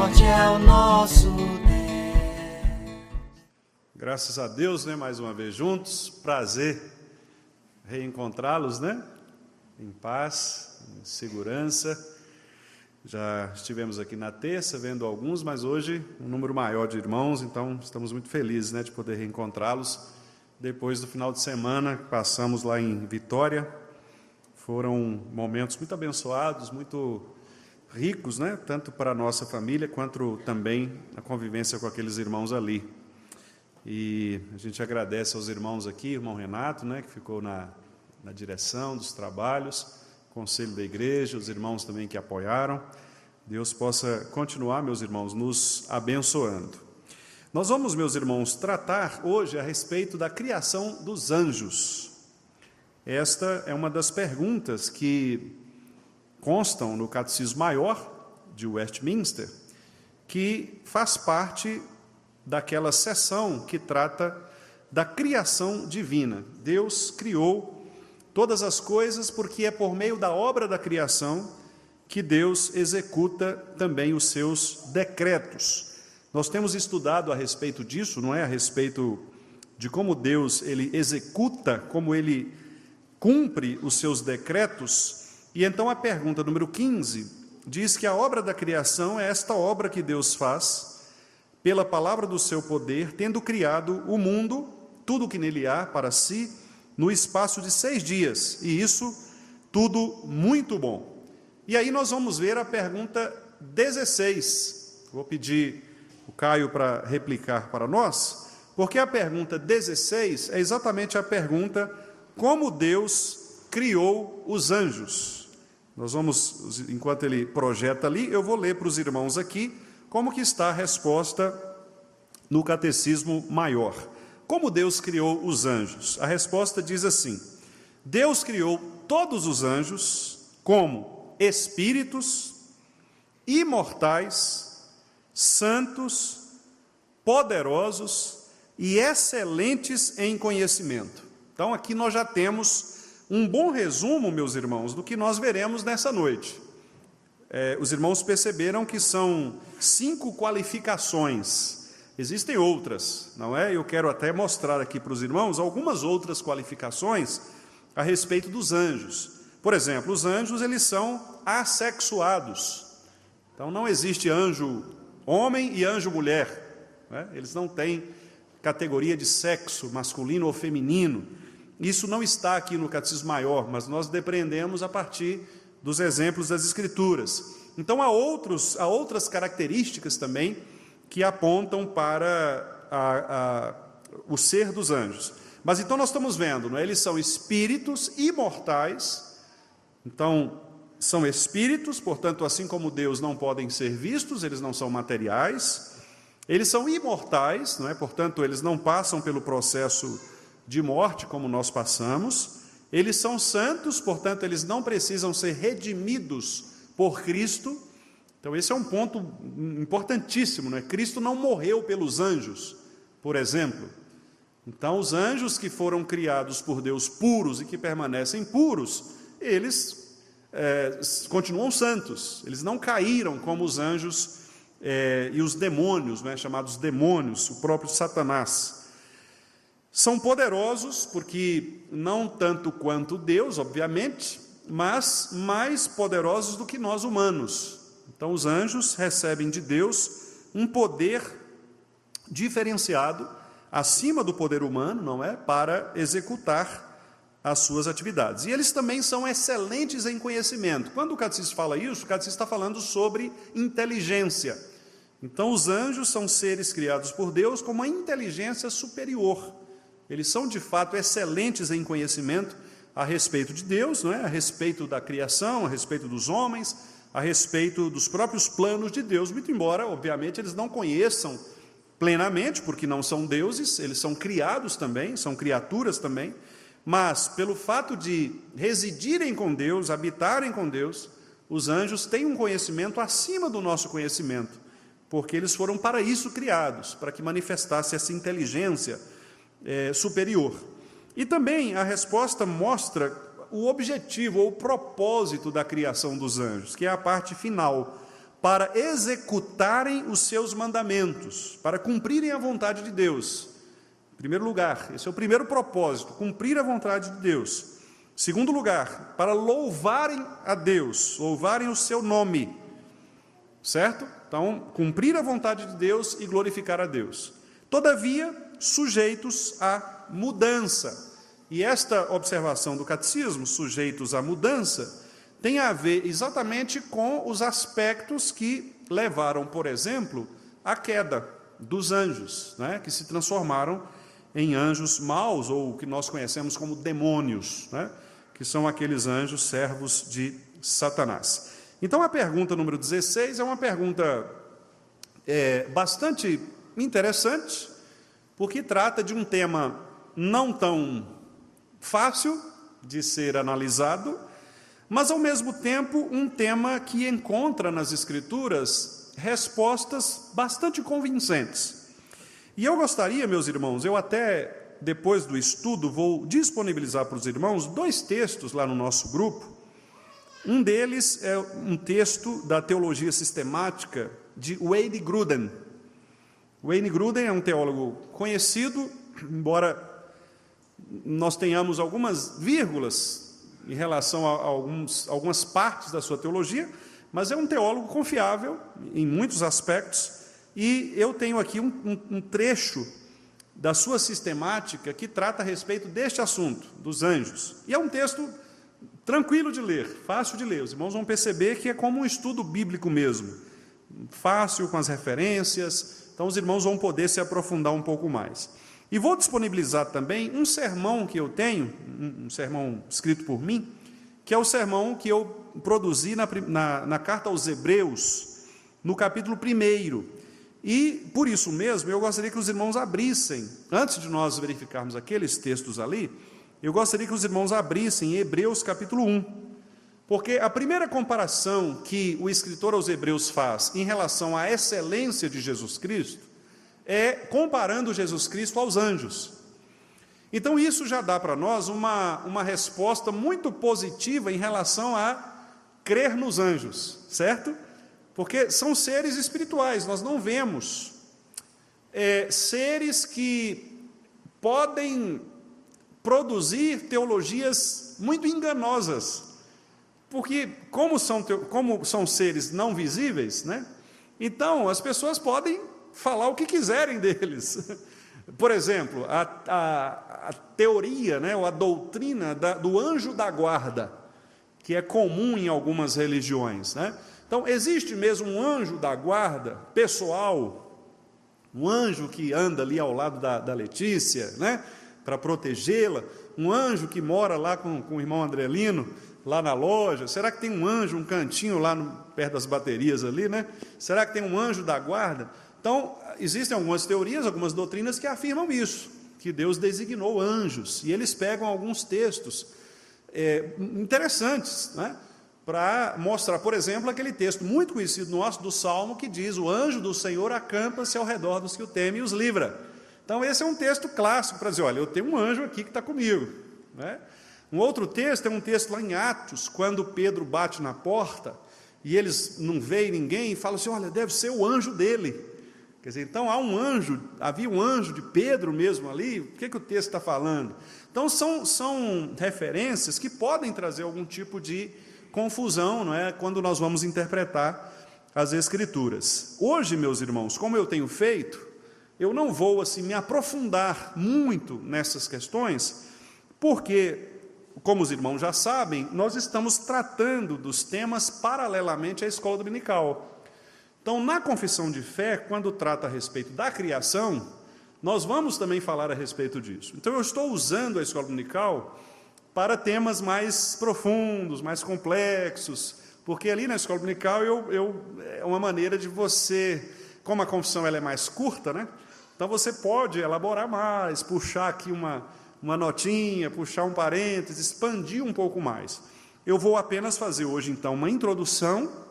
forte é o nosso Deus. Graças a Deus, mais uma vez juntos. Prazer reencontrá-los, em paz, em segurança. Já estivemos aqui na terça vendo alguns, mas hoje um número maior de irmãos, então estamos muito felizes, de poder reencontrá-los depois do final de semana que passamos lá em Vitória. Foram momentos muito abençoados, muito ricos, tanto para a nossa família, quanto também a convivência com aqueles irmãos ali. E a gente agradece aos irmãos aqui, irmão Renato, que ficou na direção dos trabalhos, conselho da igreja, os irmãos também que apoiaram. Deus possa continuar, meus irmãos, nos abençoando. Nós vamos, meus irmãos, tratar hoje a respeito da criação dos anjos. Esta é uma das perguntas que constam no Catecismo Maior de Westminster, que faz parte daquela seção que trata da criação divina. Deus criou todas as coisas porque é por meio da obra da criação que Deus executa também os seus decretos. Nós temos estudado a respeito disso, a respeito de como Deus ele executa, como ele cumpre os seus decretos. E então a pergunta número 15 diz que a obra da criação é esta obra que Deus faz pela palavra do seu poder, tendo criado o mundo, tudo o que nele há para si, no espaço de 6 dias, e isso tudo muito bom. E aí nós vamos ver a pergunta 16. Vou pedir o Caio para replicar para nós, porque a pergunta 16 é exatamente a pergunta como Deus criou os anjos. Nós vamos, enquanto ele projeta ali, eu vou ler para os irmãos aqui como que está a resposta no Catecismo Maior. Como Deus criou os anjos? A resposta diz assim: Deus criou todos os anjos como espíritos imortais, santos, poderosos e excelentes em conhecimento. Então aqui nós já temos um bom resumo, meus irmãos, do que nós veremos nessa noite. Os irmãos perceberam que são 5 qualificações. Existem outras, não é? Eu quero até mostrar aqui para os irmãos algumas outras qualificações a respeito dos anjos. Por exemplo, os anjos, eles são assexuados. Então, não existe anjo homem e anjo mulher. Eles não têm categoria de sexo, masculino ou feminino. Isso não está aqui no Catecismo Maior, mas nós depreendemos a partir dos exemplos das Escrituras. Então, há outras características também que apontam para o ser dos anjos. Mas então nós estamos vendo, eles são espíritos imortais. Então, são espíritos, portanto, assim como Deus, não podem ser vistos, eles não são materiais. Eles são imortais, portanto, eles não passam pelo processo de morte como nós passamos. Eles são santos, portanto, eles não precisam ser redimidos por Cristo. Então, esse é um ponto importantíssimo, Cristo não morreu pelos anjos, por exemplo. Então, os anjos que foram criados por Deus puros e que permanecem puros, eles continuam santos. Eles não caíram como os anjos e os demônios, chamados demônios, o próprio Satanás. São poderosos, porque não tanto quanto Deus, obviamente, mas mais poderosos do que nós humanos. Então, os anjos recebem de Deus um poder diferenciado, acima do poder humano, para executar as suas atividades. E eles também são excelentes em conhecimento. Quando o catecismo fala isso, o catecismo está falando sobre inteligência. Então, os anjos são seres criados por Deus com uma inteligência superior. Eles são, de fato, excelentes em conhecimento a respeito de Deus, a respeito da criação, a respeito dos homens, a respeito dos próprios planos de Deus, muito embora, obviamente, eles não conheçam plenamente, porque não são deuses, eles são criados também, são criaturas também, mas pelo fato de residirem com Deus, habitarem com Deus, os anjos têm um conhecimento acima do nosso conhecimento, porque eles foram para isso criados, para que manifestasse essa inteligência superior. E também a resposta mostra o objetivo ou o propósito da criação dos anjos, que é a parte final. para executarem os seus mandamentos, para cumprirem a vontade de Deus. Em primeiro lugar, esse é o primeiro propósito, cumprir a vontade de Deus. Segundo lugar, para louvarem a Deus, louvarem o seu nome, certo? Então, cumprir a vontade de Deus e glorificar a Deus. Todavia, sujeitos à mudança. E esta observação do catecismo, sujeitos à mudança, tem a ver exatamente com os aspectos que levaram, por exemplo, à queda dos anjos, né? Que se transformaram em anjos maus, ou o que nós conhecemos como demônios, né? Que são aqueles anjos servos de Satanás. Então, a pergunta número 16 é uma pergunta bastante interessante, porque trata de um tema não tão fácil de ser analisado, mas, ao mesmo tempo, um tema que encontra nas Escrituras respostas bastante convincentes. E eu gostaria, meus irmãos, eu até, depois do estudo, vou disponibilizar para os irmãos 2 textos lá no nosso grupo. Um deles é um texto da teologia sistemática de Wayne Grudem. Wayne Grudem é um teólogo conhecido, embora nós tenhamos algumas vírgulas em relação a algumas partes da sua teologia, mas é um teólogo confiável em muitos aspectos, e eu tenho aqui um trecho da sua sistemática que trata a respeito deste assunto, dos anjos. E é um texto tranquilo de ler, fácil de ler. Os irmãos vão perceber que é como um estudo bíblico mesmo, fácil, com as referências, então os irmãos vão poder se aprofundar um pouco mais. E vou disponibilizar também um sermão que eu tenho, um sermão escrito por mim, que é o sermão que eu produzi na carta aos Hebreus, no capítulo 1. E, por isso mesmo, eu gostaria que os irmãos abrissem, antes de nós verificarmos aqueles textos ali, eu gostaria que os irmãos abrissem Hebreus capítulo 1, porque a primeira comparação que o escritor aos Hebreus faz em relação à excelência de Jesus Cristo, é comparando Jesus Cristo aos anjos. Então isso já dá para nós uma resposta muito positiva em relação a crer nos anjos, certo? Porque são seres espirituais, nós não vemos seres que podem produzir teologias muito enganosas, porque como são seres não visíveis, né? Então as pessoas podem falar o que quiserem deles. Por exemplo, a teoria, né, ou a doutrina do anjo da guarda, que é comum em algumas religiões, né? Então, existe mesmo um anjo da guarda pessoal, um anjo que anda ali ao lado da Letícia, né, para protegê-la, um anjo que mora lá com o irmão Andrelino, lá na loja. Será que tem um anjo, um cantinho lá perto das baterias ali, né? Será que tem um anjo da guarda? Então, existem algumas teorias, algumas doutrinas que afirmam isso, que Deus designou anjos, e eles pegam alguns textos interessantes, né, para mostrar, por exemplo, aquele texto muito conhecido nosso do Salmo, que diz: o anjo do Senhor acampa-se ao redor dos que o temem e os livra. Então, esse é um texto clássico para dizer: olha, eu tenho um anjo aqui que está comigo, né? Um outro texto é um texto lá em Atos, quando Pedro bate na porta, e eles não veem ninguém, e falam assim: olha, deve ser o anjo dele. Quer dizer, então havia um anjo de Pedro mesmo ali. O que o texto está falando? Então são referências que podem trazer algum tipo de confusão, não é, quando nós vamos interpretar as Escrituras. Hoje, meus irmãos, como eu tenho feito, eu não vou assim me aprofundar muito nessas questões, porque, como os irmãos já sabem, nós estamos tratando dos temas paralelamente à escola dominical. Então, na confissão de fé, quando trata a respeito da criação, nós vamos também falar a respeito disso. Então, eu estou usando a escola dominical para temas mais profundos, mais complexos, porque ali na escola dominical é uma maneira de você, como a confissão ela é mais curta, né? Então você pode elaborar mais, puxar aqui uma notinha, puxar um parênteses, expandir um pouco mais. Eu vou apenas fazer hoje, então, uma introdução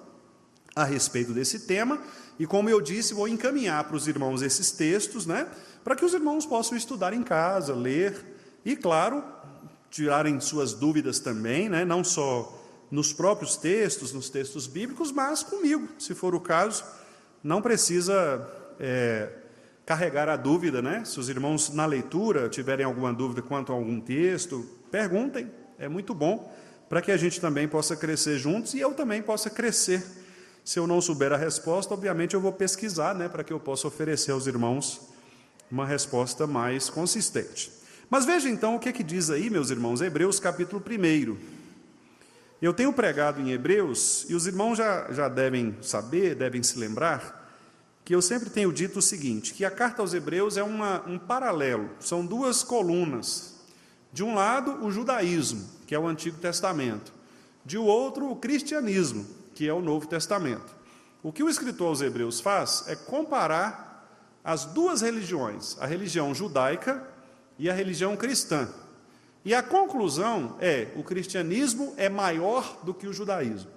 a respeito desse tema, e, como eu disse, vou encaminhar para os irmãos esses textos, né, para que os irmãos possam estudar em casa, ler, e, claro, tirarem suas dúvidas também, né, não só nos próprios textos, nos textos bíblicos, mas comigo, se for o caso. Não precisa carregar a dúvida, né? Se os irmãos na leitura tiverem alguma dúvida quanto a algum texto, perguntem, é muito bom, para que a gente também possa crescer juntos e eu também possa crescer. Se eu não souber a resposta, obviamente eu vou pesquisar, né, para que eu possa oferecer aos irmãos uma resposta mais consistente. Mas veja então o que diz aí, meus irmãos, Hebreus capítulo 1. Eu tenho pregado em Hebreus, e os irmãos já devem saber, devem se lembrar, que eu sempre tenho dito o seguinte, que a carta aos Hebreus é um paralelo, são duas colunas. De um lado, o judaísmo, que é o Antigo Testamento. De outro, o cristianismo, que é o Novo Testamento. O que o escritor aos Hebreus faz é comparar as duas religiões, a religião judaica e a religião cristã. E a conclusão o cristianismo é maior do que o judaísmo.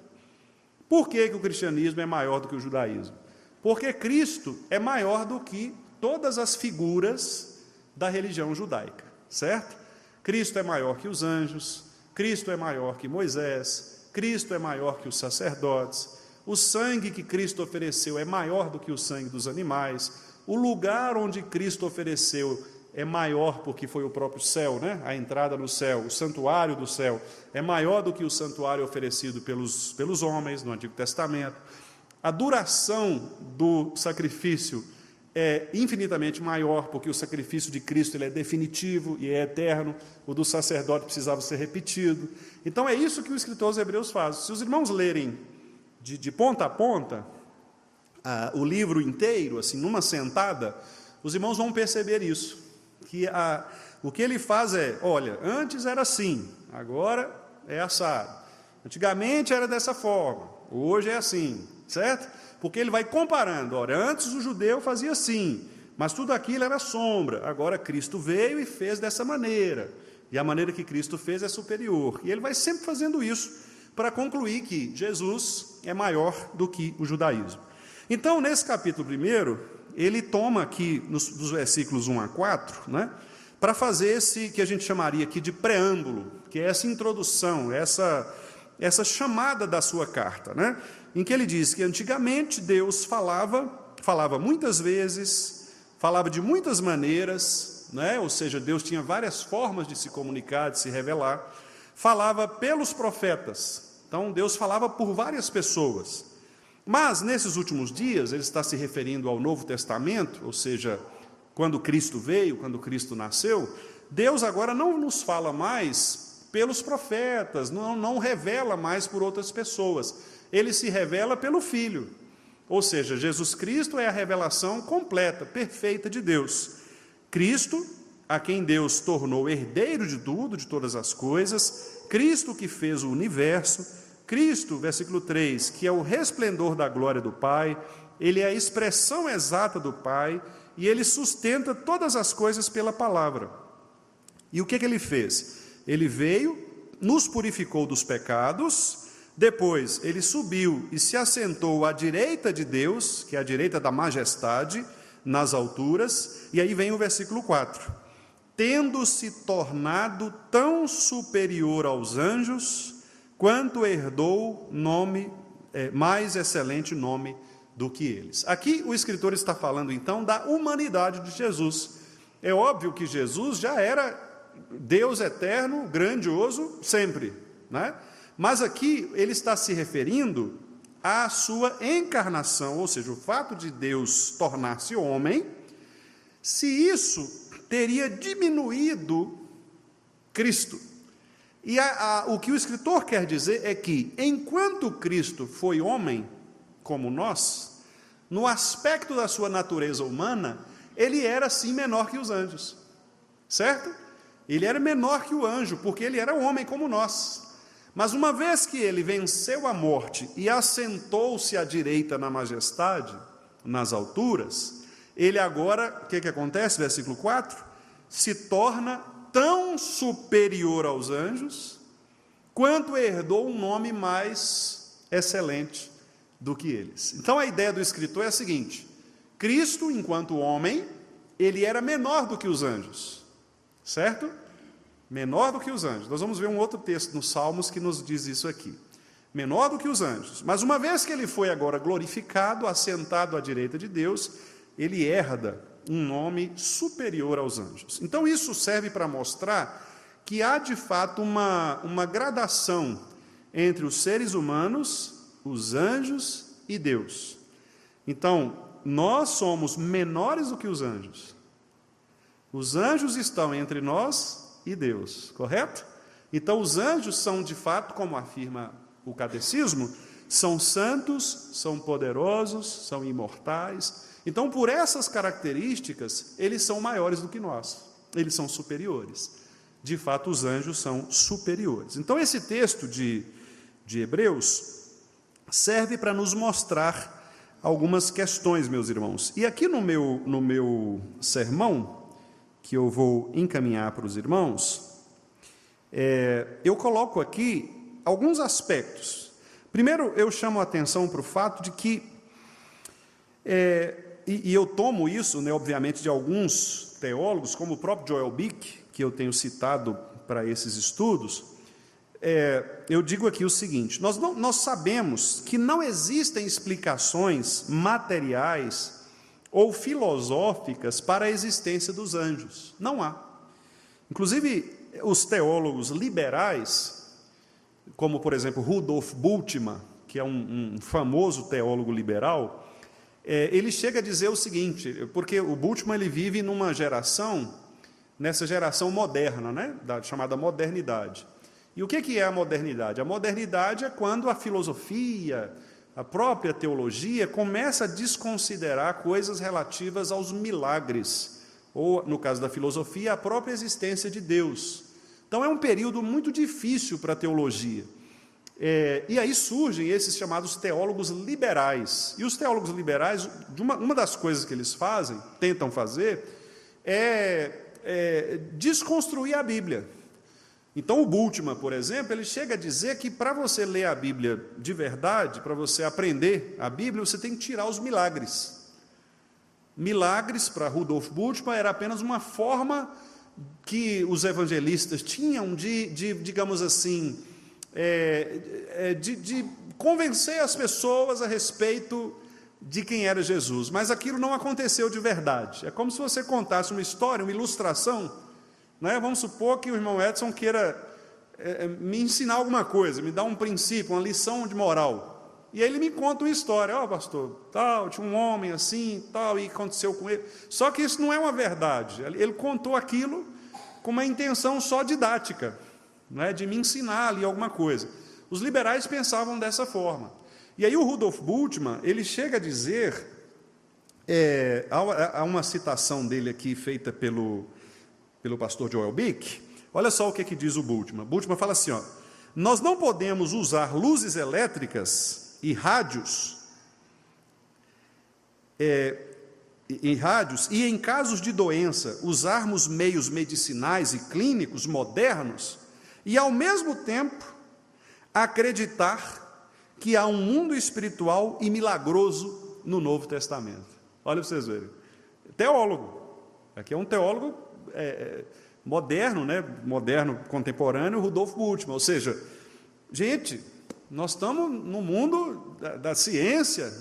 Por que o cristianismo é maior do que o judaísmo? Porque Cristo é maior do que todas as figuras da religião judaica, certo? Cristo é maior que os anjos, Cristo é maior que Moisés, Cristo é maior que os sacerdotes, o sangue que Cristo ofereceu é maior do que o sangue dos animais, o lugar onde Cristo ofereceu é maior porque foi o próprio céu, né? A entrada no céu, o santuário do céu é maior do que o santuário oferecido pelos homens no Antigo Testamento. A duração do sacrifício é infinitamente maior, porque o sacrifício de Cristo ele é definitivo e é eterno, o do sacerdote precisava ser repetido. Então é isso que o escritor aos Hebreus faz. Se os irmãos lerem de ponta a ponta o livro inteiro, assim, numa sentada, os irmãos vão perceber isso, que o que ele faz olha, antes era assim, agora é assado. Antigamente era dessa forma, hoje é assim, certo? Porque ele vai comparando, antes o judeu fazia assim, mas tudo aquilo era sombra, agora Cristo veio e fez dessa maneira, e a maneira que Cristo fez é superior, e ele vai sempre fazendo isso, para concluir que Jesus é maior do que o judaísmo. Então, nesse capítulo 1, ele toma aqui, dos versículos 1 a 4, né, para fazer esse que a gente chamaria aqui de preâmbulo, que é essa introdução, essa chamada da sua carta, né, em que ele diz que antigamente Deus falava muitas vezes, falava de muitas maneiras, né, ou seja, Deus tinha várias formas de se comunicar, de se revelar, falava pelos profetas, então Deus falava por várias pessoas. Mas, nesses últimos dias, ele está se referindo ao Novo Testamento, ou seja, quando Cristo veio, quando Cristo nasceu, Deus agora não nos fala mais pelos profetas, não revela mais por outras pessoas, ele se revela pelo Filho, ou seja, Jesus Cristo é a revelação completa, perfeita de Deus. Cristo, a quem Deus tornou herdeiro de tudo, de todas as coisas, Cristo que fez o universo, Cristo, versículo 3, que é o resplendor da glória do Pai, ele é a expressão exata do Pai, e ele sustenta todas as coisas pela palavra. E o que ele fez? Ele veio, nos purificou dos pecados, depois ele subiu e se assentou à direita de Deus, que é a direita da majestade, nas alturas, e aí vem o versículo 4. Tendo-se tornado tão superior aos anjos, quanto herdou mais excelente nome do que eles. Aqui o escritor está falando então da humanidade de Jesus. É óbvio que Jesus já era Deus eterno, grandioso, sempre, né? Mas aqui ele está se referindo à sua encarnação, ou seja, o fato de Deus tornar-se homem, se isso teria diminuído Cristo. E o que o escritor quer dizer é que, enquanto Cristo foi homem, como nós, no aspecto da sua natureza humana, ele era sim menor que os anjos, certo? Ele era menor que o anjo, porque ele era homem como nós. Mas uma vez que ele venceu a morte e assentou-se à direita na majestade, nas alturas, ele agora, o que acontece? Versículo 4, se torna tão superior aos anjos, quanto herdou um nome mais excelente do que eles. Então a ideia do escritor é a seguinte: Cristo, enquanto homem, ele era menor do que os anjos, certo? Menor do que os anjos. Nós vamos ver um outro texto nos Salmos que nos diz isso aqui. menor do que os anjos. Mas uma vez que ele foi agora glorificado, assentado à direita de Deus, ele herda um nome superior aos anjos. Então isso serve para mostrar que há de fato uma gradação entre os seres humanos, os anjos e Deus. Então, nós somos menores do que os anjos. Os anjos estão entre nós e Deus, correto? Então, os anjos são, de fato, como afirma o catecismo, são santos, são poderosos, são imortais. Então, por essas características, eles são maiores do que nós. Eles são superiores. De fato, os anjos são superiores. Então, esse texto de Hebreus serve para nos mostrar algumas questões, meus irmãos. E aqui no meu sermão, que eu vou encaminhar para os irmãos, eu coloco aqui alguns aspectos. Primeiro, eu chamo a atenção para o fato de que, e eu tomo isso, né, obviamente, de alguns teólogos, como o próprio Joel Bick, que eu tenho citado para esses estudos, eu digo aqui o seguinte: nós sabemos que não existem explicações materiais ou filosóficas para a existência dos anjos. Não há. Inclusive, os teólogos liberais, como, por exemplo, Rudolf Bultmann, que é um famoso teólogo liberal, ele chega a dizer o seguinte, porque o Bultmann ele vive nessa geração moderna, né, chamada modernidade. E o que é a modernidade? A modernidade é quando a filosofia, a própria teologia, começa a desconsiderar coisas relativas aos milagres, ou, no caso da filosofia, a própria existência de Deus. Então, é um período muito difícil para a teologia. E aí surgem esses chamados teólogos liberais. E os teólogos liberais, uma das coisas que eles tentam fazer, é desconstruir a Bíblia. Então, o Bultmann, por exemplo, ele chega a dizer que para você ler a Bíblia de verdade, para você aprender a Bíblia, você tem que tirar os milagres. Milagres, para Rudolf Bultmann, era apenas uma forma que os evangelistas tinham digamos assim, de convencer as pessoas a respeito de quem era Jesus. Mas aquilo não aconteceu de verdade. É como se você contasse uma história, uma ilustração. Vamos supor que o irmão Edson queira me ensinar alguma coisa, me dar um princípio, uma lição de moral. E aí ele me conta uma história. Pastor, tal, tinha um homem assim, tal, e aconteceu com ele. Só que isso não é uma verdade. Ele contou aquilo com uma intenção só didática, de me ensinar ali alguma coisa. Os liberais pensavam dessa forma. E aí o Rudolf Bultmann, ele chega a dizer, há uma citação dele aqui feita pelo pastor Joel Bick. Olha só o que diz o Bultmann. Bultmann fala assim, nós não podemos usar luzes elétricas e rádios, e em casos de doença, usarmos meios medicinais e clínicos modernos, e ao mesmo tempo acreditar que há um mundo espiritual e milagroso no Novo Testamento. Olha para vocês verem. Teólogo. Aqui é um teólogo moderno, moderno, contemporâneo, Rudolf Bultmann. Ou seja, gente, nós estamos no mundo da ciência,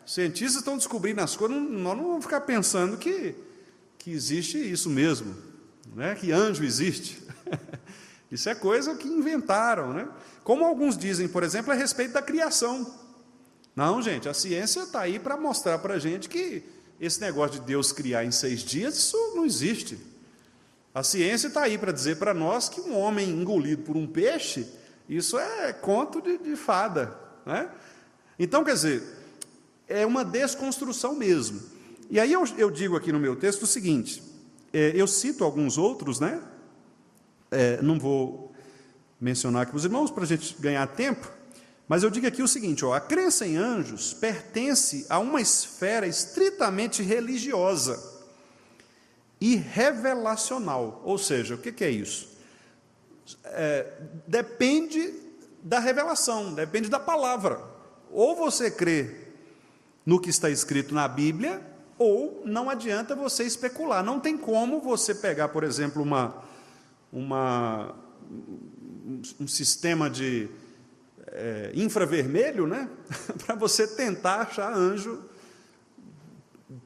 Os cientistas estão descobrindo as coisas, nós não vamos ficar pensando que existe isso mesmo, que anjo existe. Isso é coisa que inventaram, Como alguns dizem, por exemplo, a respeito da criação. Não, gente, a ciência está aí para mostrar para a gente que esse negócio de Deus criar em 6 dias, isso não existe. A ciência está aí para dizer para nós que um homem engolido por um peixe, isso é conto de fada. Então, quer dizer, é uma desconstrução mesmo. E aí eu digo aqui no meu texto o seguinte, eu cito alguns outros, não vou mencionar aqui para os irmãos, para a gente ganhar tempo, mas eu digo aqui o seguinte, a crença em anjos pertence a uma esfera estritamente religiosa e revelacional. Ou seja, o que é isso? Depende da revelação, depende da palavra. Ou você crê no que está escrito na Bíblia, ou não adianta você especular. Não tem como você pegar, por exemplo, um sistema de infravermelho, né? Para você tentar achar anjo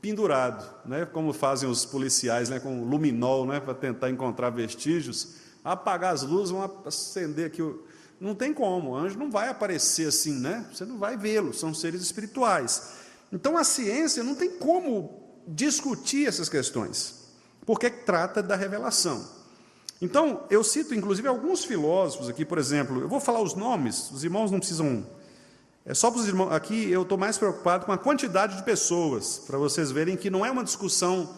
pendurado, né? Como fazem os policiais, né? Com luminol, né? Para tentar encontrar vestígios, apagar as luzes, vão acender aqui. Não tem como, o anjo não vai aparecer assim, né? Você não vai vê-lo, são seres espirituais. Então a ciência não tem como discutir essas questões, porque trata da revelação. Então, eu cito, inclusive, alguns filósofos aqui, por exemplo, eu vou falar os nomes, os irmãos não precisam... É só para os irmãos, aqui eu estou mais preocupado com a quantidade de pessoas, para vocês verem que não é uma discussão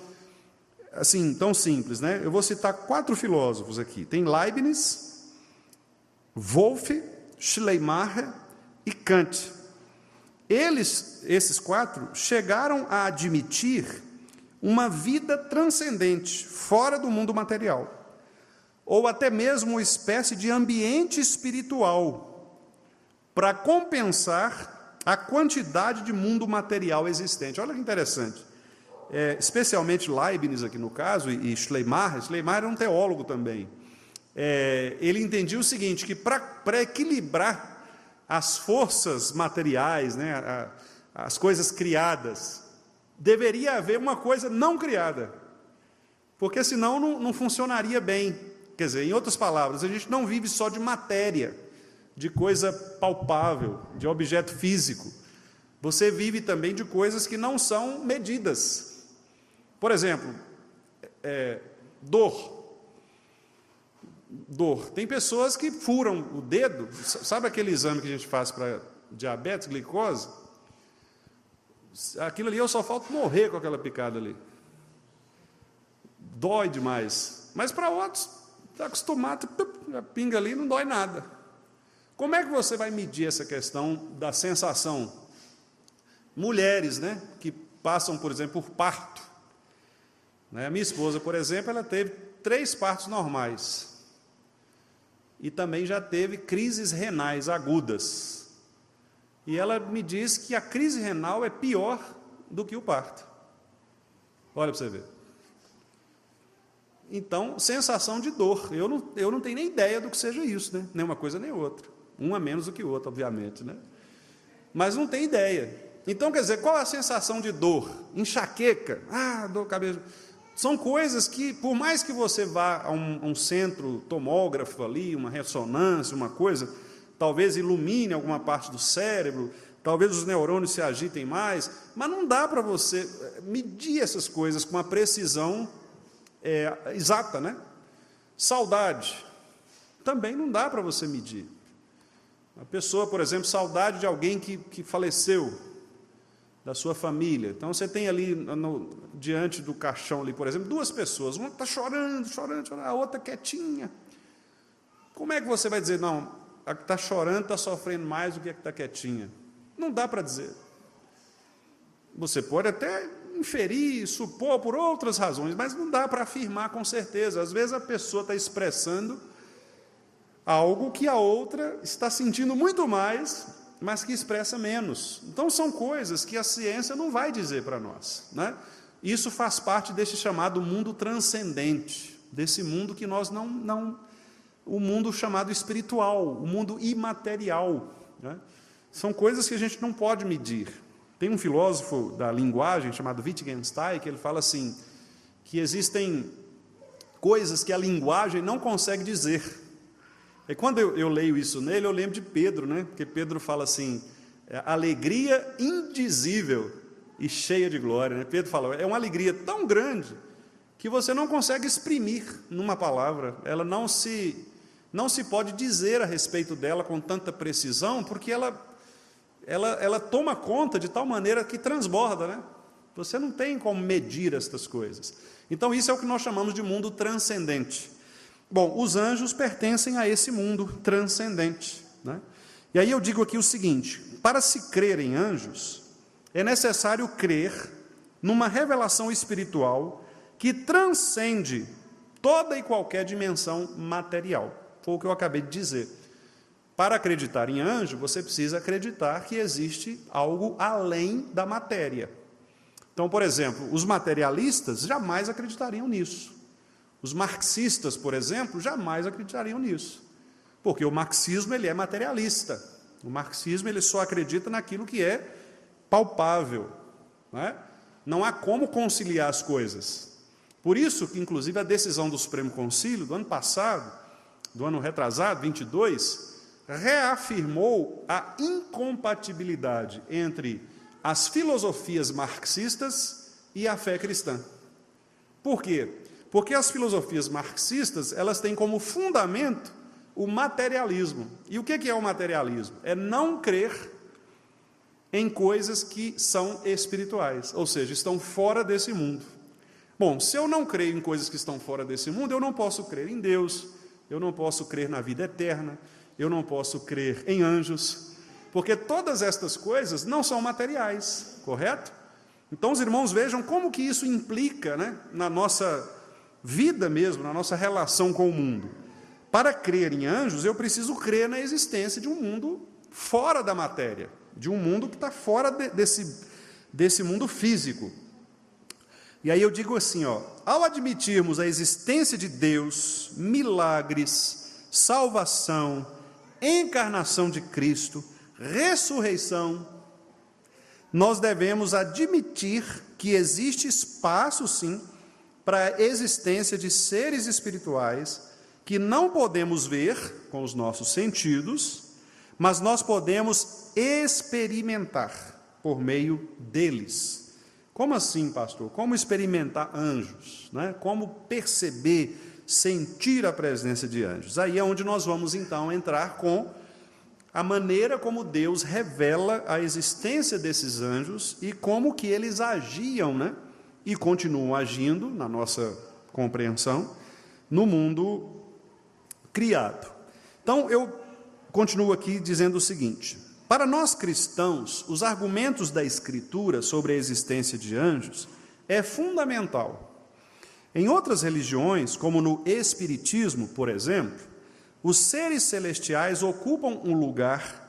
assim, tão simples, né? Eu vou citar 4 filósofos aqui. Tem Leibniz, Wolff, Schleiermacher e Kant. Esses 4, chegaram a admitir uma vida transcendente, fora do mundo material, ou até mesmo uma espécie de ambiente espiritual, para compensar a quantidade de mundo material existente. Olha que interessante. Especialmente Leibniz, aqui no caso, e Schleiermacher era um teólogo também. Ele entendia o seguinte, que para equilibrar as forças materiais, né, as coisas criadas, deveria haver uma coisa não criada, porque senão não funcionaria bem. Quer dizer, em outras palavras, a gente não vive só de matéria, de coisa palpável, de objeto físico. Você vive também de coisas que não são medidas. Por exemplo, dor. Tem pessoas que furam o dedo. Sabe aquele exame que a gente faz para diabetes, glicose? Aquilo ali eu só falta morrer com aquela picada ali. Dói demais. Mas para outros, está acostumado, a pinga ali, não dói nada. Como é que você vai medir essa questão da sensação? Mulheres, né, que passam, por exemplo, por parto. A minha esposa, por exemplo, ela teve 3 partos normais. E também já teve crises renais agudas. E ela me diz que a crise renal é pior do que o parto. Olha para você ver. Então, sensação de dor. Eu não tenho nem ideia do que seja isso, né? Nem uma coisa nem outra. Um a menos do que o outro, obviamente, né? Mas não tem ideia. Então, quer dizer, qual é a sensação de dor? Enxaqueca? Dor de cabeça. São coisas que, por mais que você vá a um centro tomógrafo ali, uma ressonância, uma coisa, talvez ilumine alguma parte do cérebro, talvez os neurônios se agitem mais, mas não dá para você medir essas coisas com uma precisão exata, né? Saudade, também não dá para você medir. A pessoa, por exemplo, saudade de alguém que faleceu, da sua família. Então, você tem ali, diante do caixão, ali, por exemplo, 2 pessoas, uma está chorando, a outra quietinha. Como é que você vai dizer, não, a que está chorando está sofrendo mais do que a que está quietinha? Não dá para dizer. Você pode até inferir, supor por outras razões, mas não dá para afirmar com certeza. Às vezes a pessoa está expressando algo que a outra está sentindo muito mais, mas que expressa menos. Então são coisas que a ciência não vai dizer para nós, né? Isso faz parte desse chamado mundo transcendente, desse mundo que nós o mundo chamado espiritual, o mundo imaterial, né? São coisas que a gente não pode medir. Tem um filósofo da linguagem chamado Wittgenstein, que ele fala assim, que existem coisas que a linguagem não consegue dizer. E quando eu leio isso nele, eu lembro de Pedro, né? Porque Pedro fala assim, alegria indizível e cheia de glória, né? Pedro fala, é uma alegria tão grande que você não consegue exprimir numa palavra, ela não se pode dizer a respeito dela com tanta precisão, porque ela toma conta de tal maneira que transborda, né? Você não tem como medir estas coisas. Então, isso é o que nós chamamos de mundo transcendente. Bom, os anjos pertencem a esse mundo transcendente, né? E aí eu digo aqui o seguinte, para se crer em anjos, é necessário crer numa revelação espiritual que transcende toda e qualquer dimensão material. Foi o que eu acabei de dizer. Para acreditar em anjo, você precisa acreditar que existe algo além da matéria. Então, por exemplo, os materialistas jamais acreditariam nisso. Os marxistas, por exemplo, jamais acreditariam nisso. Porque o marxismo ele é materialista. O marxismo ele só acredita naquilo que é palpável, né? Não há como conciliar as coisas. Por isso que, inclusive, a decisão do Supremo Concílio, do ano passado, do ano retrasado, 22, reafirmou a incompatibilidade entre as filosofias marxistas e a fé cristã. Por quê? Porque as filosofias marxistas, elas têm como fundamento o materialismo. E o que é o materialismo? É não crer em coisas que são espirituais, ou seja, estão fora desse mundo. Bom, se eu não creio em coisas que estão fora desse mundo, eu não posso crer em Deus, eu não posso crer na vida eterna, eu não posso crer em anjos, porque todas estas coisas não são materiais, correto? Então os irmãos vejam como que isso implica, né, na nossa vida mesmo, na nossa relação com o mundo. Para crer em anjos, eu preciso crer na existência de um mundo fora da matéria, de um mundo que está fora desse mundo físico. E aí eu digo assim, ao admitirmos a existência de Deus, milagres, salvação, encarnação de Cristo, ressurreição, nós devemos admitir que existe espaço, sim, para a existência de seres espirituais que não podemos ver com os nossos sentidos, mas nós podemos experimentar por meio deles. Como assim, pastor? Como experimentar anjos, né? Como perceber, sentir a presença de anjos? Aí é onde nós vamos, então, entrar com a maneira como Deus revela a existência desses anjos e como que eles agiam, né? E continuam agindo, na nossa compreensão, no mundo criado. Então, eu continuo aqui dizendo o seguinte: para nós cristãos, os argumentos da Escritura sobre a existência de anjos é fundamental. Em outras religiões, como no Espiritismo, por exemplo, os seres celestiais ocupam um lugar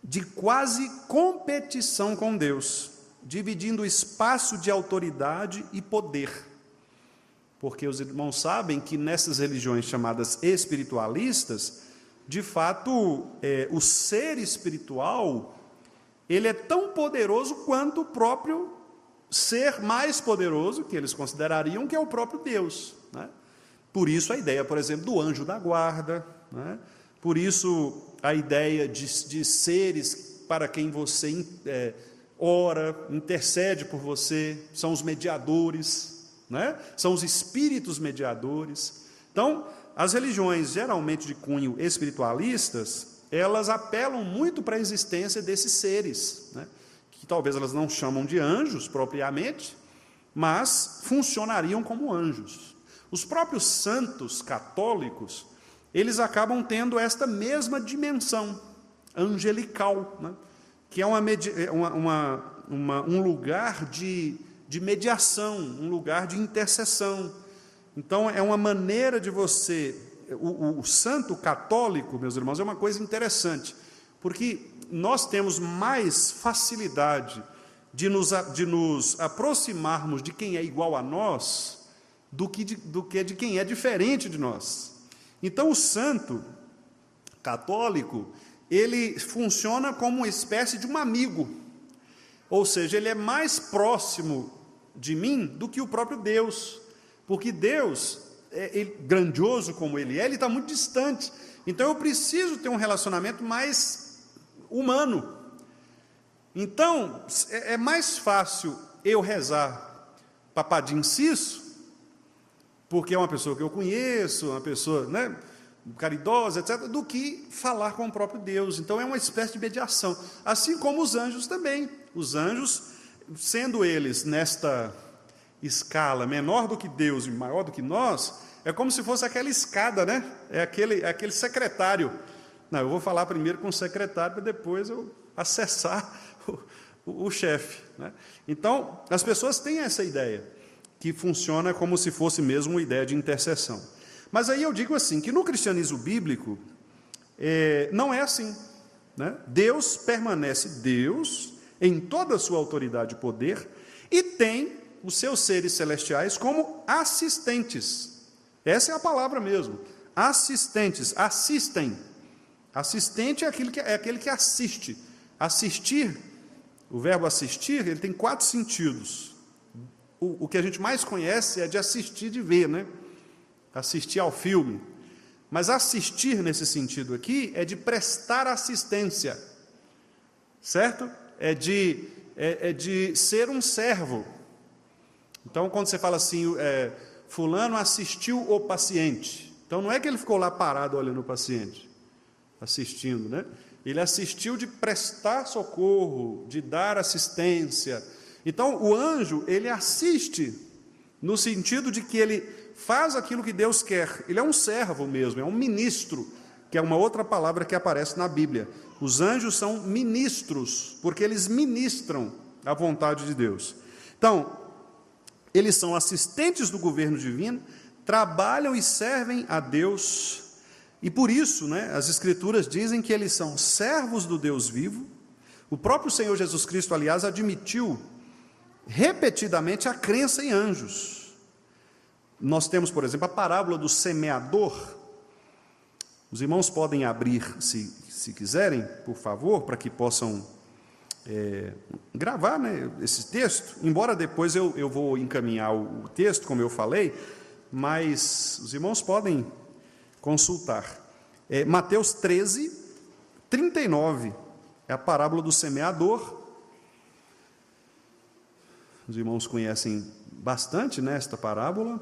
de quase competição com Deus, dividindo o espaço de autoridade e poder. Porque os irmãos sabem que nessas religiões chamadas espiritualistas, de fato, o ser espiritual, ele é tão poderoso quanto o próprio ser mais poderoso, que eles considerariam que é o próprio Deus, né? Por isso a ideia, por exemplo, do anjo da guarda, né? Por isso a ideia de seres para quem você ora, intercede por você, são os mediadores, né? São os espíritos mediadores. Então, as religiões, geralmente de cunho espiritualistas, elas apelam muito para a existência desses seres, né? Que talvez elas não chamam de anjos propriamente, mas funcionariam como anjos. Os próprios santos católicos, eles acabam tendo esta mesma dimensão angelical, né? Que é um lugar de mediação, um lugar de intercessão. Então, é uma maneira de você... O santo católico, meus irmãos, é uma coisa interessante, porque nós temos mais facilidade de nos aproximarmos de quem é igual a nós do que de quem é diferente de nós. Então, o santo católico, ele funciona como uma espécie de um amigo, ou seja, ele é mais próximo de mim do que o próprio Deus, porque Deus, grandioso como Ele está muito distante. Então eu preciso ter um relacionamento mais humano. Então é mais fácil eu rezar Papadim Cisso, porque é uma pessoa que eu conheço, uma pessoa, né, caridosa, etc., do que falar com o próprio Deus. Então é uma espécie de mediação. Assim como os anjos também. Os anjos, sendo eles nesta escala menor do que Deus e maior do que nós, é como se fosse aquela escada, né? É aquele secretário. Não, eu vou falar primeiro com o secretário, para depois eu acessar o chefe, né? Então, as pessoas têm essa ideia, que funciona como se fosse mesmo uma ideia de intercessão. Mas aí eu digo assim, que no cristianismo bíblico, não é assim, né? Deus permanece Deus, em toda a sua autoridade e poder, e tem os seus seres celestiais como assistentes. Essa é a palavra mesmo. Assistentes, assistem Assistente é aquele que assiste. Assistir, o verbo assistir, ele tem 4 sentidos. O que a gente mais conhece é de assistir, de ver, né? Assistir ao filme. Mas assistir, nesse sentido aqui, é de prestar assistência. Certo? É de ser um servo. Então, quando você fala assim, fulano assistiu o paciente. Então, não é que ele ficou lá parado olhando o paciente, assistindo, né? Ele assistiu de prestar socorro, de dar assistência. Então, o anjo, ele assiste no sentido de que ele faz aquilo que Deus quer. Ele é um servo mesmo, é um ministro, que é uma outra palavra que aparece na Bíblia. Os anjos são ministros, porque eles ministram a vontade de Deus. Então, eles são assistentes do governo divino, trabalham e servem a Deus. E por isso, né, as Escrituras dizem que eles são servos do Deus vivo. O próprio Senhor Jesus Cristo, aliás, admitiu repetidamente a crença em anjos. Nós temos, por exemplo, a parábola do semeador. Os irmãos podem abrir, se quiserem, por favor, para que possam gravar, né, esse texto. Embora depois eu vou encaminhar o texto, como eu falei, mas os irmãos podem consultar. Mateus 13, 39, é a parábola do semeador. Os irmãos conhecem bastante, né, esta parábola.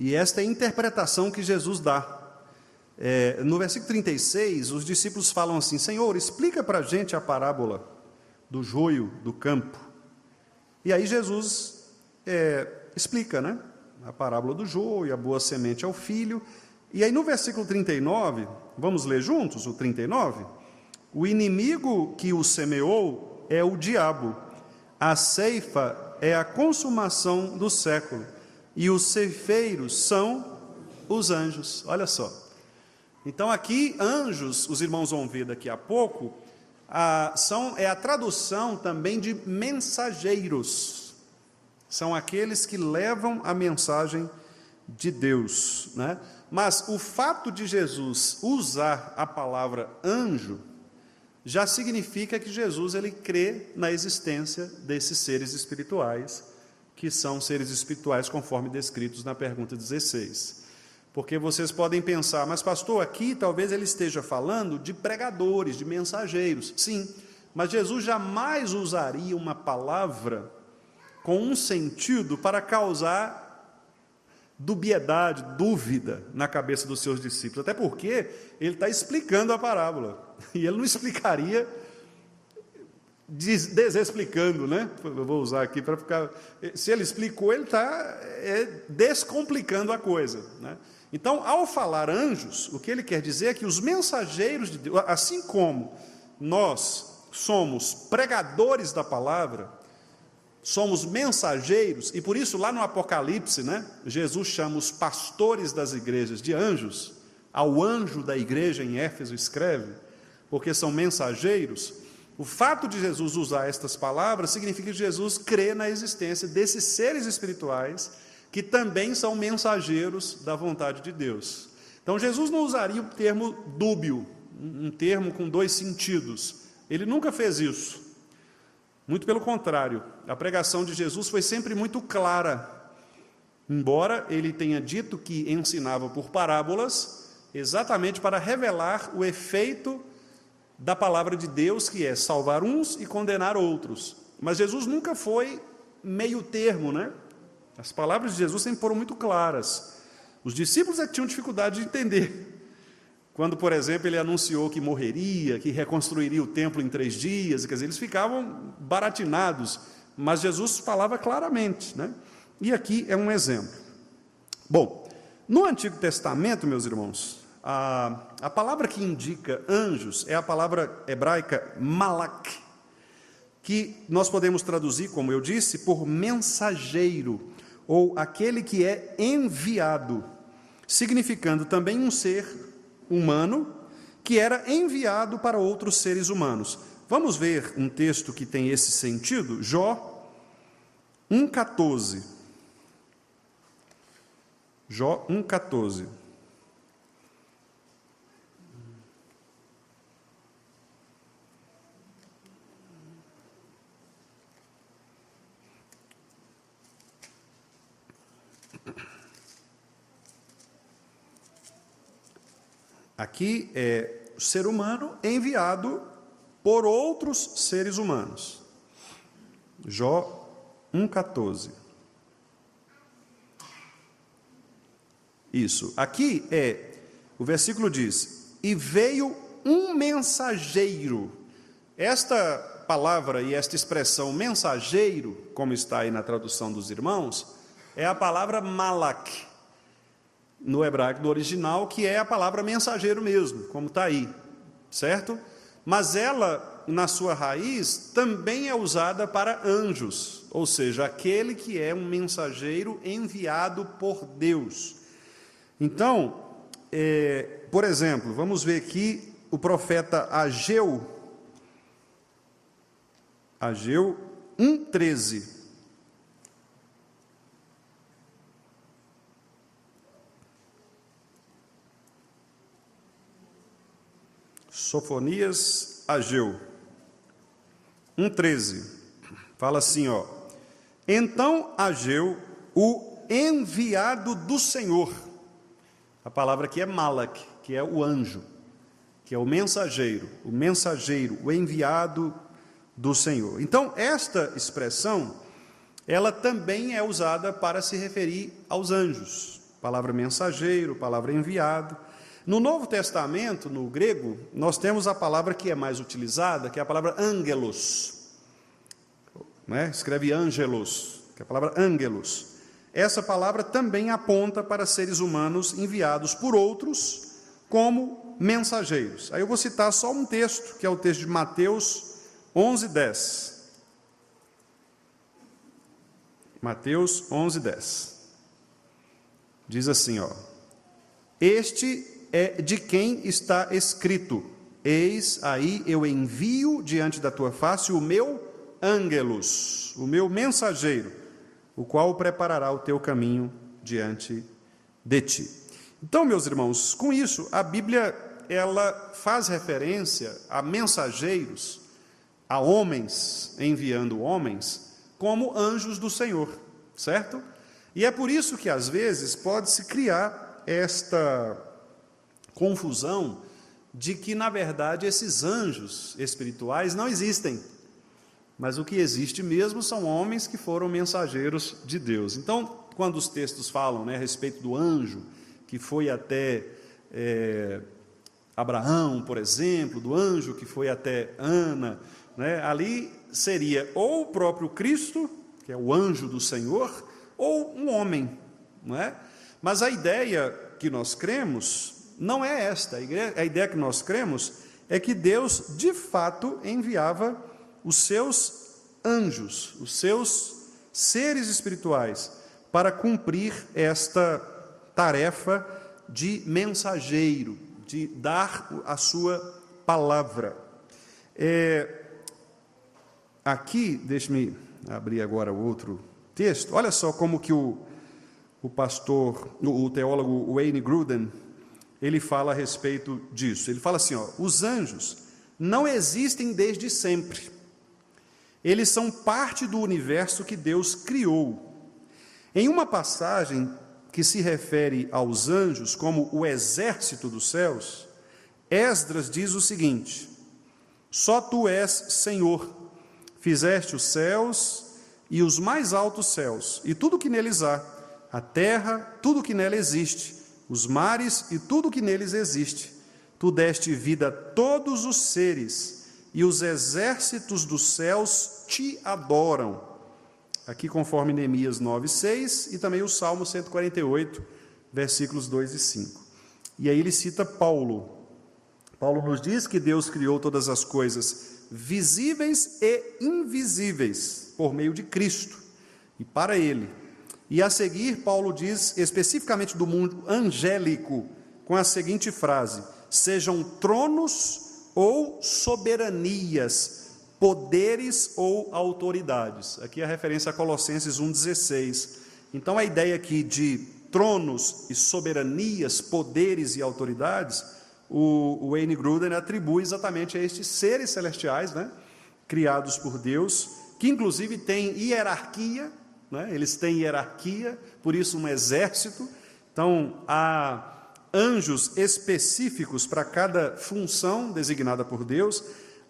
E esta é a interpretação que Jesus dá. No versículo 36, os discípulos falam assim: Senhor, explica para a gente a parábola do joio do campo. E aí Jesus explica, né? A parábola do joio, a boa semente é o filho. E aí no versículo 39, vamos ler juntos o 39? O inimigo que o semeou é o diabo, a ceifa é a consumação do século, e os ceifeiros são os anjos. Olha só. Então aqui, anjos, os irmãos vão ver daqui a pouco, é a tradução também de mensageiros. São aqueles que levam a mensagem de Deus, né? Mas o fato de Jesus usar a palavra anjo já significa que Jesus ele crê na existência desses seres espirituais, que são seres espirituais conforme descritos na pergunta 16. Porque vocês podem pensar, mas pastor, aqui talvez ele esteja falando de pregadores, de mensageiros. Sim, mas Jesus jamais usaria uma palavra com um sentido para causar dubiedade, dúvida na cabeça dos seus discípulos. Até porque ele está explicando a parábola. E ele não explicaria desexplicando, né? Eu vou usar aqui para ficar... Se ele explicou, ele está descomplicando a coisa, né? Então, ao falar anjos, o que ele quer dizer é que os mensageiros de Deus, assim como nós somos pregadores da palavra, somos mensageiros, e por isso lá no Apocalipse, né, Jesus chama os pastores das igrejas de anjos. Ao anjo da igreja em Éfeso escreve, porque são mensageiros. O fato de Jesus usar estas palavras significa que Jesus crê na existência desses seres espirituais que também são mensageiros da vontade de Deus. Então Jesus não usaria o termo dúbio, um termo com 2 sentidos. Ele nunca fez isso. Muito pelo contrário, a pregação de Jesus foi sempre muito clara. Embora ele tenha dito que ensinava por parábolas, exatamente para revelar o efeito da palavra de Deus, que é salvar uns e condenar outros. Mas Jesus nunca foi meio termo, né? As palavras de Jesus sempre foram muito claras. Os discípulos tinham dificuldade de entender. Quando, por exemplo, ele anunciou que morreria, que reconstruiria o templo em 3 dias, quer dizer, eles ficavam baratinados, mas Jesus falava claramente, né? E aqui é um exemplo. Bom, no Antigo Testamento, meus irmãos, a palavra que indica anjos é a palavra hebraica malak, que nós podemos traduzir, como eu disse, por mensageiro, ou aquele que é enviado, significando também um ser humano que era enviado para outros seres humanos. Vamos ver um texto que tem esse sentido? Jó 1,14. Jó 1,14. Aqui é o ser humano enviado por outros seres humanos. Jó 1,14. Isso. Aqui o versículo diz: e veio um mensageiro. Esta palavra e esta expressão mensageiro, como está aí na tradução dos irmãos, é a palavra malak, no hebraico do original, que é a palavra mensageiro mesmo, como está aí, certo? Mas ela, na sua raiz, também é usada para anjos, ou seja, aquele que é um mensageiro enviado por Deus. Então, por exemplo, vamos ver aqui o profeta Ageu 1,13. Sofonias, Ageu 1,13. Fala assim, ó: então Ageu, o enviado do Senhor. A palavra aqui é malak, que é o anjo, que é o mensageiro, o enviado do Senhor. Então, esta expressão, ela também é usada para se referir aos anjos. Palavra mensageiro, palavra enviado. No Novo Testamento, no grego, nós temos a palavra que é mais utilizada, que é a palavra angelos. Escreve angelos, que é a palavra angelos. Essa palavra também aponta para seres humanos enviados por outros como mensageiros. Aí eu vou citar só um texto, que é o texto de Mateus 11:10. Mateus 11:10. Diz assim, ó: este é de quem está escrito: eis aí eu envio diante da tua face o meu angelos, o meu mensageiro, o qual preparará o teu caminho diante de ti. Então, meus irmãos, com isso, a Bíblia, ela faz referência a mensageiros, a homens, enviando homens, como anjos do Senhor, certo? E é por isso que, às vezes, pode-se criar esta confusão de que, na verdade, esses anjos espirituais não existem. Mas o que existe mesmo são homens que foram mensageiros de Deus. Então, quando os textos falam, a respeito do anjo que foi até Abraão, por exemplo, do anjo que foi até Ana, ali seria ou o próprio Cristo, que é o anjo do Senhor, ou um homem. Mas a ideia que nós cremos não é esta. A ideia que nós cremos é que Deus, de fato, enviava os seus anjos, os seus seres espirituais, para cumprir esta tarefa de mensageiro, de dar a sua palavra. Aqui, deixe-me abrir agora o outro texto. Olha só como que o teólogo Wayne Grudem, ele fala a respeito disso. Ele fala assim, ó: os anjos não existem desde sempre. Eles são parte do universo que Deus criou. Em uma passagem que se refere aos anjos como o exército dos céus, Esdras diz o seguinte: só tu és Senhor, fizeste os céus e os mais altos céus, e tudo que neles há, a terra, tudo que nela existe, os mares e tudo que neles existe. Tu deste vida a todos os seres, e os exércitos dos céus te adoram. Aqui conforme Neemias 9:6 e também o Salmo 148, versículos 2 e 5. E aí ele cita Paulo. Paulo nos diz que Deus criou todas as coisas visíveis e invisíveis por meio de Cristo e para Ele. E a seguir, Paulo diz especificamente do mundo angélico, com a seguinte frase: sejam tronos ou soberanias, poderes ou autoridades. Aqui é a referência a Colossenses 1,16. Então a ideia aqui de tronos e soberanias, poderes e autoridades, o Wayne Grudem atribui exatamente a estes seres celestiais, criados por Deus, que inclusive têm hierarquia, eles têm hierarquia, por isso um exército. Então há anjos específicos para cada função designada por Deus.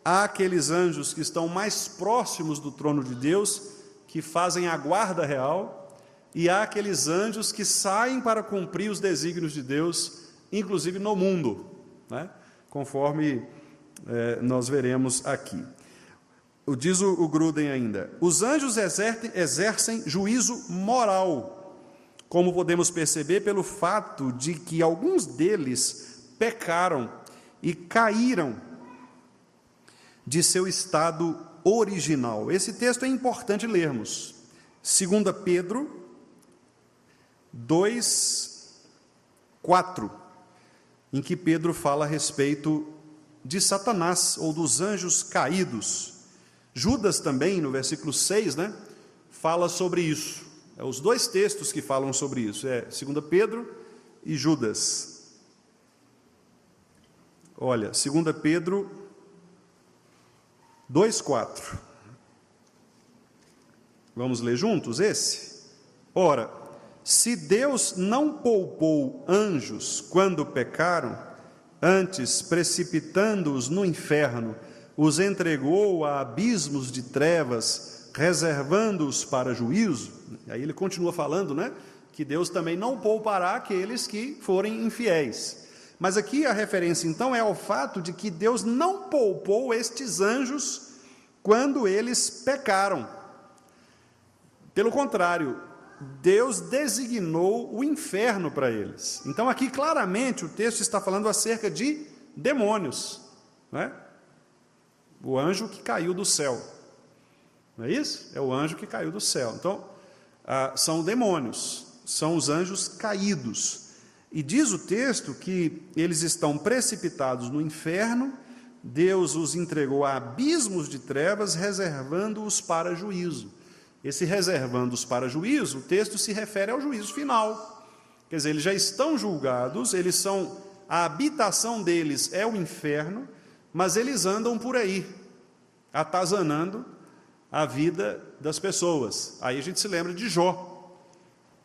Há aqueles anjos que estão mais próximos do trono de Deus, que fazem a guarda real, e há aqueles anjos que saem para cumprir os desígnios de Deus, inclusive no mundo, né? Conforme nós veremos aqui. Diz o Gruden ainda: os anjos exercem juízo moral, como podemos perceber pelo fato de que alguns deles pecaram e caíram de seu estado original. Esse texto é importante lermos. 2 Pedro 2:4, em que Pedro fala a respeito de Satanás, ou dos anjos caídos. Judas também, no versículo 6, né, fala sobre isso. Os dois textos que falam sobre isso, 2 Pedro e Judas. Olha, 2 Pedro 2:4. Vamos ler juntos esse? Ora, se Deus não poupou anjos quando pecaram, antes, precipitando-os no inferno, os entregou a abismos de trevas, reservando-os para juízo. Aí ele continua falando, né, que Deus também não poupará aqueles que forem infiéis. Mas aqui a referência, então, é ao fato de que Deus não poupou estes anjos quando eles pecaram. Pelo contrário, Deus designou o inferno para eles. Então, aqui, claramente, o texto está falando acerca de demônios, né? O anjo que caiu do céu. Não é isso? É o anjo que caiu do céu. Então, são demônios, são os anjos caídos. E diz o texto que eles estão precipitados no inferno, Deus os entregou a abismos de trevas, reservando-os para juízo. Esse reservando-os para juízo, o texto se refere ao juízo final. Quer dizer, eles já estão julgados, a habitação deles é o inferno, mas eles andam por aí, atazanando a vida das pessoas. Aí a gente se lembra de Jó,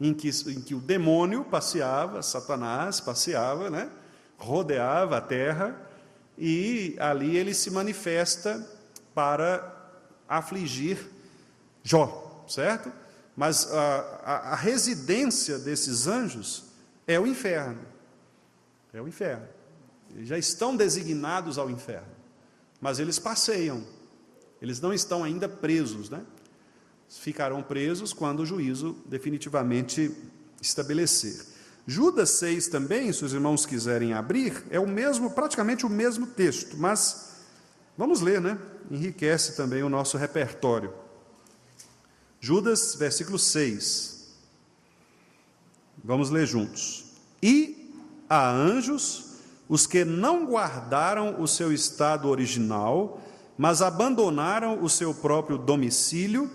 em que o demônio passeava, Satanás passeava, né? Rodeava a terra, e ali ele se manifesta para afligir Jó, certo? Mas a residência desses anjos é o inferno. É o inferno. Eles já estão designados ao inferno, mas eles passeiam. Eles não estão ainda presos, né? Ficarão presos quando o juízo definitivamente estabelecer. Judas 6 também, se os irmãos quiserem abrir, é praticamente o mesmo texto, mas vamos ler, né? Enriquece também o nosso repertório. Judas, versículo 6. Vamos ler juntos. E a anjos, os que não guardaram o seu estado original, mas abandonaram o seu próprio domicílio,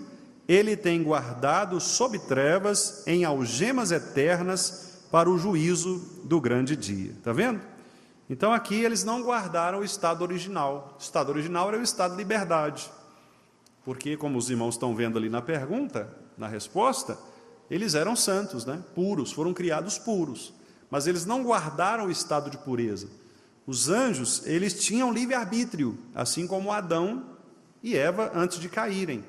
ele tem guardado sob trevas, em algemas eternas, para o juízo do grande dia. Está vendo? Então aqui eles não guardaram o estado original. O estado original era o estado de liberdade. Porque, como os irmãos estão vendo ali na pergunta, na resposta, eles eram santos, né? Puros, foram criados puros. Mas eles não guardaram o estado de pureza. Os anjos, eles tinham livre-arbítrio, assim como Adão e Eva antes de caírem.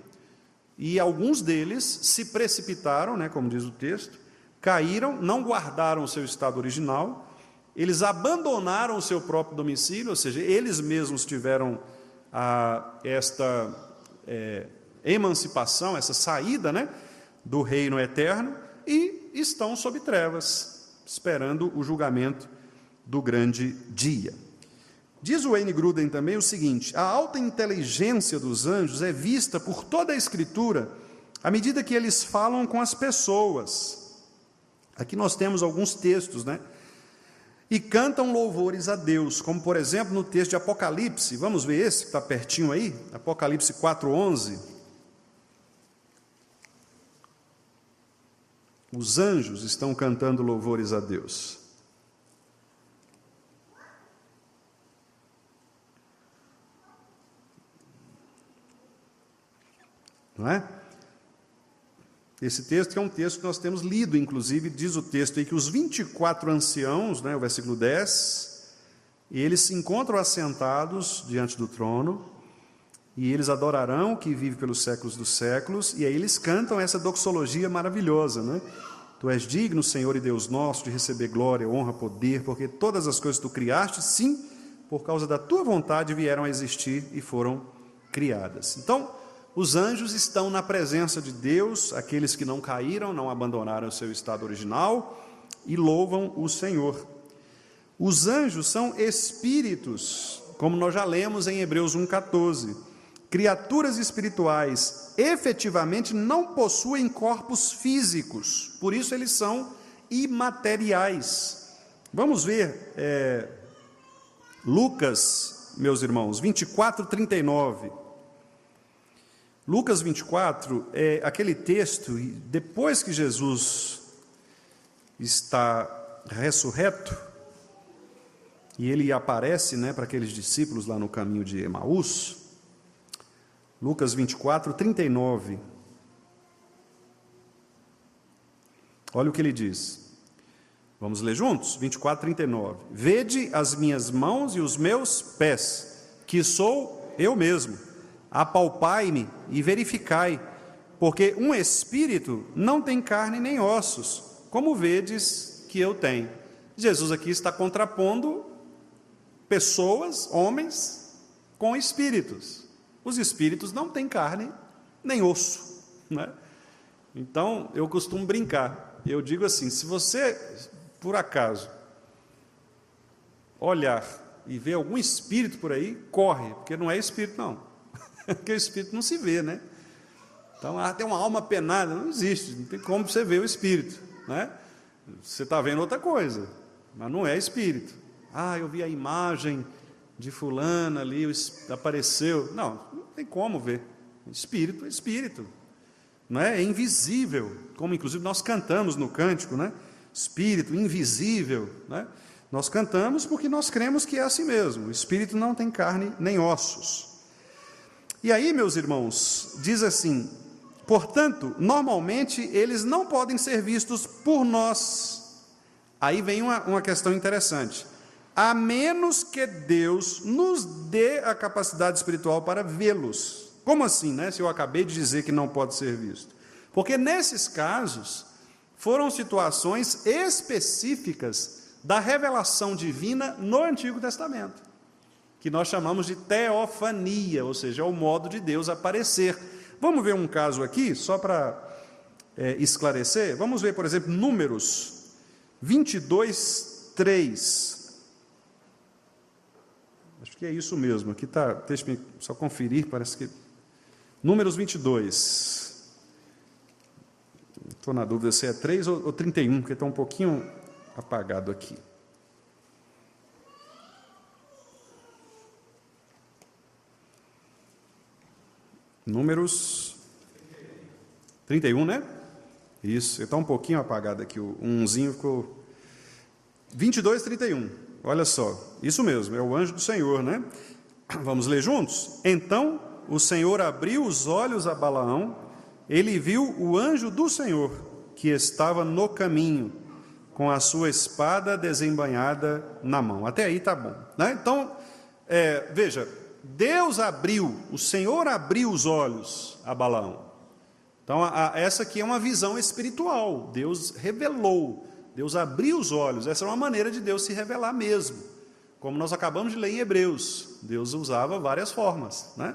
E alguns deles se precipitaram, né, como diz o texto, caíram, não guardaram o seu estado original, eles abandonaram o seu próprio domicílio, ou seja, eles mesmos tiveram esta emancipação, essa saída, né, do reino eterno, e estão sob trevas, esperando o julgamento do grande dia. Diz o Wayne Gruden também o seguinte: a alta inteligência dos anjos é vista por toda a Escritura à medida que eles falam com as pessoas. Aqui nós temos alguns textos, né? E cantam louvores a Deus, como por exemplo no texto de Apocalipse. Vamos ver esse que está pertinho aí? Apocalipse 4:11. Os anjos estão cantando louvores a Deus. Não é? Esse texto que é um texto que nós temos lido, inclusive, diz o texto aí que os 24 anciãos, né, o versículo 10, eles se encontram assentados diante do trono, e eles adorarão o que vive pelos séculos dos séculos, e aí eles cantam essa doxologia maravilhosa, né? Tu és digno, Senhor e Deus nosso, de receber glória, honra, poder, porque todas as coisas que tu criaste, sim, por causa da tua vontade vieram a existir e foram criadas. Então, os anjos estão na presença de Deus, aqueles que não caíram, não abandonaram o seu estado original, e louvam o Senhor. Os anjos são espíritos, como nós já lemos em Hebreus 1,14. Criaturas espirituais efetivamente não possuem corpos físicos, por isso eles são imateriais. Vamos ver Lucas, meus irmãos, 24:39. Lucas 24 é aquele texto, depois que Jesus está ressurreto, e ele aparece, né, para aqueles discípulos lá no caminho de Emaús. Lucas 24:39. Olha o que ele diz. Vamos ler juntos? 24:39. Vede as minhas mãos e os meus pés, que sou eu mesmo. Apalpai-me e verificai, porque um espírito não tem carne nem ossos, como vedes que eu tenho. Jesus aqui está contrapondo pessoas, homens, com espíritos. Os espíritos não têm carne nem osso, né? Então, eu costumo brincar. Eu digo assim, se você, por acaso, olhar e ver algum espírito por aí, corre, porque não é espírito, não. Porque o espírito não se vê, né? Então, tem uma alma penada, não existe, não tem como você ver o espírito, né? Você está vendo outra coisa, mas não é espírito. Eu vi a imagem de fulana ali, apareceu. Não tem como ver. Espírito é espírito, não é? É invisível, como inclusive nós cantamos no cântico, né? Espírito invisível, né? Nós cantamos porque nós cremos que é assim mesmo. O espírito não tem carne nem ossos. E aí, meus irmãos, diz assim: portanto, normalmente eles não podem ser vistos por nós. Aí vem uma questão interessante. A menos que Deus nos dê a capacidade espiritual para vê-los. Como assim, né? Se eu acabei de dizer que não pode ser visto. Porque nesses casos, foram situações específicas da revelação divina no Antigo Testamento, que nós chamamos de teofania, ou seja, é o modo de Deus aparecer. Vamos ver um caso aqui, só para esclarecer. Vamos ver, por exemplo, Números 22:3. Acho que é isso mesmo, aqui está, deixa eu só conferir, parece que... Números 22. Estou na dúvida se é 3 ou 31, porque está um pouquinho apagado aqui. Números 31, né? Isso, está um pouquinho apagado aqui, o umzinho ficou... 22:31. Olha só, isso mesmo, é o anjo do Senhor, né? Vamos ler juntos? Então o Senhor abriu os olhos a Balaão, ele viu o anjo do Senhor, que estava no caminho, com a sua espada desembainhada na mão. Até aí está bom, né? Então, veja, Deus abriu, o Senhor abriu os olhos a Balaão. Então, essa aqui é uma visão espiritual, Deus revelou, Deus abriu os olhos, essa é uma maneira de Deus se revelar mesmo, como nós acabamos de ler em Hebreus, Deus usava várias formas, né?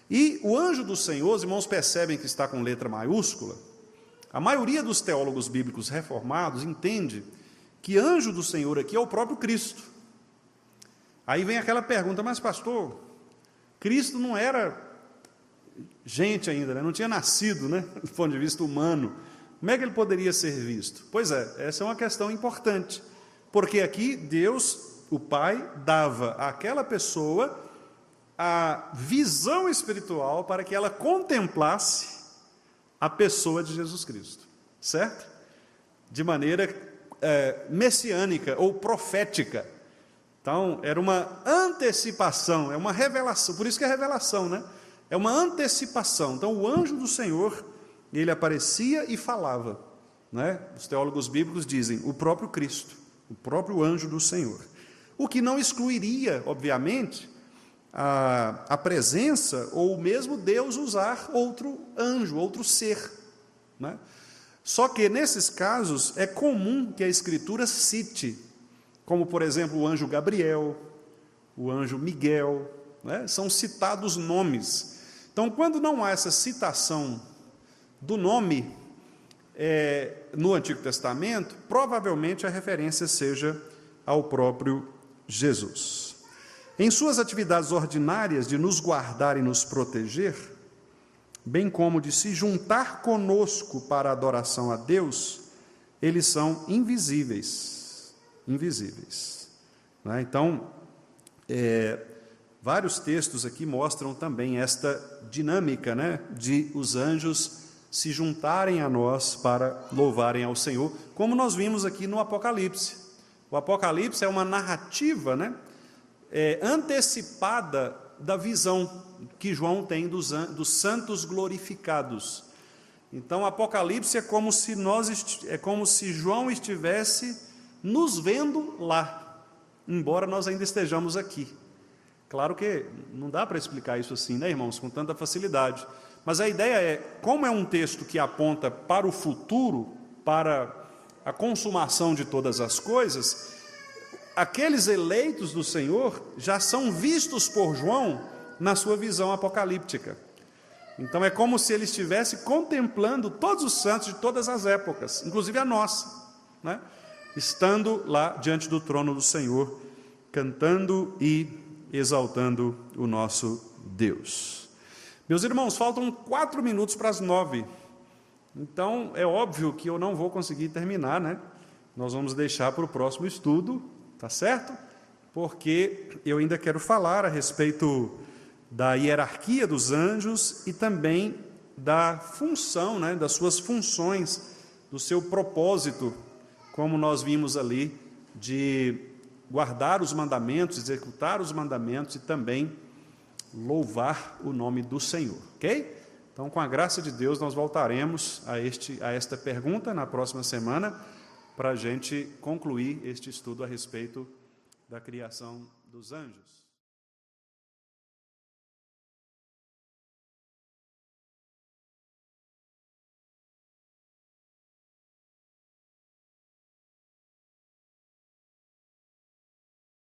E o anjo do Senhor, os irmãos percebem que está com letra maiúscula. A maioria dos teólogos bíblicos reformados entende que anjo do Senhor aqui é o próprio Cristo. Aí vem aquela pergunta, mas pastor, Cristo não era gente ainda, né? Não tinha nascido, né? Do ponto de vista humano. Como é que ele poderia ser visto? Pois é, essa é uma questão importante, porque aqui Deus, o Pai, dava àquela pessoa a visão espiritual para que ela contemplasse a pessoa de Jesus Cristo, certo? De maneira messiânica ou profética. Então, era uma antecipação, é uma revelação, por isso que é revelação, né? É uma antecipação. Então, o anjo do Senhor ele aparecia e falava, né? Os teólogos bíblicos dizem, o próprio Cristo, o próprio anjo do Senhor. O que não excluiria, obviamente, a presença ou mesmo Deus usar outro anjo, outro ser, né? Só que, nesses casos, é comum que a Escritura cite, como, por exemplo, o anjo Gabriel, o anjo Miguel, né? São citados nomes. Então, quando não há essa citação do nome no Antigo Testamento, provavelmente a referência seja ao próprio Jesus. Em suas atividades ordinárias de nos guardar e nos proteger, bem como de se juntar conosco para a adoração a Deus, eles são invisíveis. Invisíveis. Né? Então, vários textos aqui mostram também esta dinâmica, né, de os anjos se juntarem a nós para louvarem ao Senhor, como nós vimos aqui no Apocalipse. O Apocalipse é uma narrativa, né, antecipada da visão que João tem dos santos glorificados. Então, o Apocalipse é como se João estivesse nos vendo lá, embora nós ainda estejamos aqui. Claro que não dá para explicar isso assim, né, irmãos, com tanta facilidade. Mas a ideia é, como é um texto que aponta para o futuro, para a consumação de todas as coisas, aqueles eleitos do Senhor já são vistos por João na sua visão apocalíptica. Então é como se ele estivesse contemplando todos os santos de todas as épocas, inclusive a nossa, né? Estando lá diante do trono do Senhor, cantando e exaltando o nosso Deus. Meus irmãos, faltam 4 minutos para as 9. Então, é óbvio que eu não vou conseguir terminar, né? Nós vamos deixar para o próximo estudo, tá certo? Porque eu ainda quero falar a respeito da hierarquia dos anjos e também da função, né? Das suas funções, do seu propósito, como nós vimos ali, de guardar os mandamentos, executar os mandamentos e também louvar o nome do Senhor, ok? Então, com a graça de Deus, nós voltaremos a esta pergunta na próxima semana, para a gente concluir este estudo a respeito da criação dos anjos.